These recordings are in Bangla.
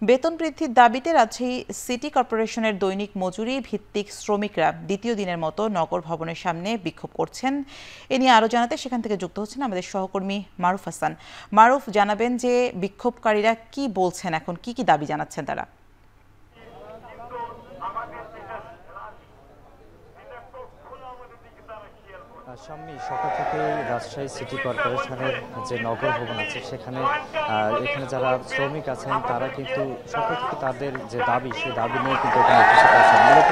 বেতন বৃদ্ধির দাবিতে রাজশাহী সিটি কর্পোরেশনের দৈনিক মজুরি ভিত্তিক শ্রমিকরা দ্বিতীয় দিনের মতো নগর ভবনের সামনে বিক্ষোভ করছেন। এ নিয়ে আরও জানাতে সেখান থেকে যুক্ত হচ্ছেন আমাদের সহকর্মী মারুফ হাসান। মারুফ, জানাবেন যে বিক্ষোভকারীরা কি বলছেন, এখন কি কি দাবি জানাচ্ছেন তারা? সামনে সকাল থেকে রাজশাহী সিটি কর্পোরেশনের যে নগর ভবন আছে সেখানে এখানে যারা শ্রমিক আছেন তারা কিন্তু সকাল থেকে তাদের যে দাবি সেই দাবি নিয়ে কিন্তু এখানে উপস্থিত আছেন। মূলত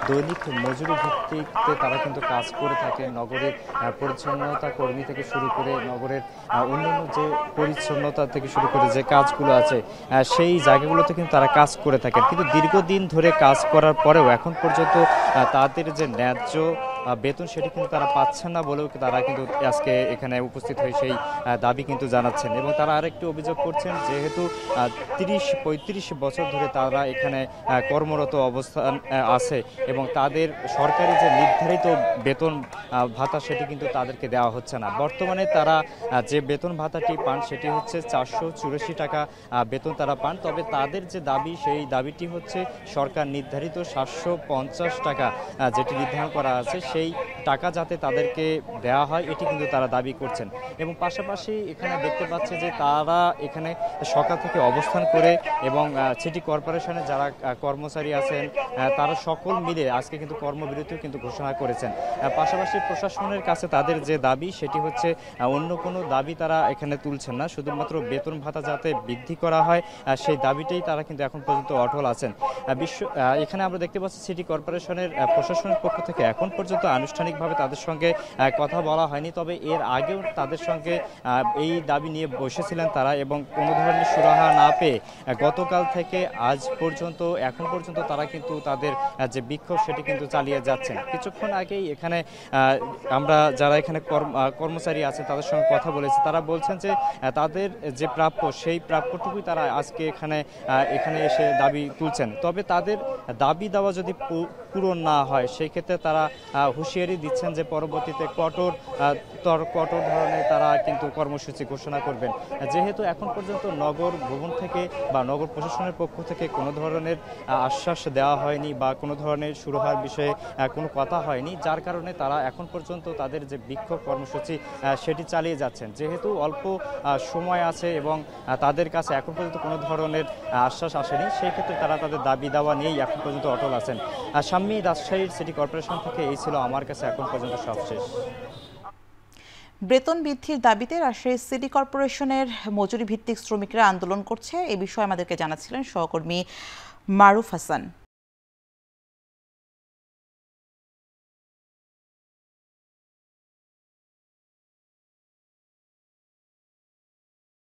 দৈনিক মজুরি ভিত্তিতে তারা কিন্তু কাজ করে থাকে। নগরের পরিচ্ছন্নতা কর্মী থেকে শুরু করে নগরের অন্যান্য যে পরিচ্ছন্নতা থেকে শুরু করে যে কাজগুলো আছে সেই জায়গাগুলোতে কিন্তু তারা কাজ করে থাকেন। কিন্তু দীর্ঘদিন ধরে কাজ করার পরেও এখন পর্যন্ত তাদের যে ন্যায্য বেতন সেটি কিন্তু তারা পাচ্ছেন না বলেও তারা কিন্তু আজকে এখানে উপস্থিত হয়ে সেই দাবি কিন্তু জানাচ্ছেন। এবং তারা আরেকটি অভিযোগ করছেন, যেহেতু ৩০-৩৫ বছর ধরে তারা এখানে কর্মরত অবস্থান আছে এবং তাদের সরকারি যে নির্ধারিত বেতন ভাতা সেটি কিন্তু তাদেরকে দেওয়া হচ্ছে না। বর্তমানে তারা যে বেতন ভাতাটি পান সেটি হচ্ছে ৪৮৪ টাকা বেতন তারা পান। তবে তাদের যে দাবি সেই দাবিটি হচ্ছে সরকার নির্ধারিত ৭৫০ টাকা যেটি নির্ধারণ করা আছে সেই টাকা যাতে তাদেরকে দেওয়া হয় এটি কিন্তু তারা দাবি করছেন। এবং পাশাপাশি এখানে দেখতে পাচ্ছে যে তারা এখানে সকাল থেকে অবস্থান করে এবং সিটি কর্পোরেশনে যারা কর্মচারী আছেন তারা সকল মিলে আজকে কিন্তু কর্মবিরতিও কিন্তু ঘোষণা করেছেন। পাশাপাশি প্রশাসনের কাছে তাদের যে দাবি সেটি হচ্ছে অন্য কোনো দাবি তারা এখানে তুলছেন না, শুধুমাত্র বেতন ভাতা যাতে বৃদ্ধি করা হয় সেই দাবিটাই তারা কিন্তু এখন পর্যন্ত অটল আছেন। এখানে আমরা দেখতে পাচ্ছি সিটি কর্পোরেশনের প্রশাসনের পক্ষ থেকে এখন পর্যন্ত আনুষ্ঠানিকভাবে তাদের সঙ্গে কথা বলা হয়নি। তবে এর আগেও তাদের সঙ্গে এই দাবি নিয়ে বসেছিলেন তারা এবং কোনো ধরনের সুরাহা না পেয়ে গতকাল থেকে আজ পর্যন্ত এখন পর্যন্ত তারা কিন্তু তাদের যে বিক্ষোভ সেটি কিন্তু চালিয়ে যাচ্ছেন। কিছুক্ষণ আগেই এখানে আমরা যারা এখানে কর্মচারী আছে তাদের সঙ্গে কথা বলেছি, তারা বলছেন যে তাদের যে প্রাপ্য সেই প্রাপ্যটুকুই তারা আজকে এখানে এসে দাবি তুলছেন। তবে তাদের দাবি দেওয়া যদি পূরণ না হয় সেই ক্ষেত্রে তারা হুঁশিয়ারি দিচ্ছেন যে পরবর্তীতে কঠোর ধরনের তারা কিন্তু কর্মসূচি ঘোষণা করবেন। যেহেতু এখন পর্যন্ত নগর ভবন থেকে বা নগর প্রশাসনের পক্ষ থেকে কোনো ধরনের আশ্বাস দেওয়া হয়নি বা কোনো ধরনের সুরাহার বিষয়ে কোনো কথা হয়নি, যার কারণে তারা এখন পর্যন্ত তাদের যে বিক্ষোভ কর্মসূচি সেটি চালিয়ে যাচ্ছেন। যেহেতু অল্প সময় আছে এবং তাদের কাছে এখন পর্যন্ত কোনো ধরনের আশ্বাস আসেনি, সেই ক্ষেত্রে তারা তাদের দাবি দাওয়া নিয়েই এখন পর্যন্ত অটল আছেন। সামনেই রাজশাহীর সিটি কর্পোরেশন থেকে এই ছিল আমার কাছে এখন পর্যন্ত সবশেষ। বেতন বৃদ্ধির দাবিতে রাজশাহী সিটি কর্পোরেশনের মজুরি ভিত্তিক শ্রমিকরা আন্দোলন করছে, এ বিষয়ে আমাদেরকে জানাচ্ছিলেন সহকর্মী মারুফ হাসান।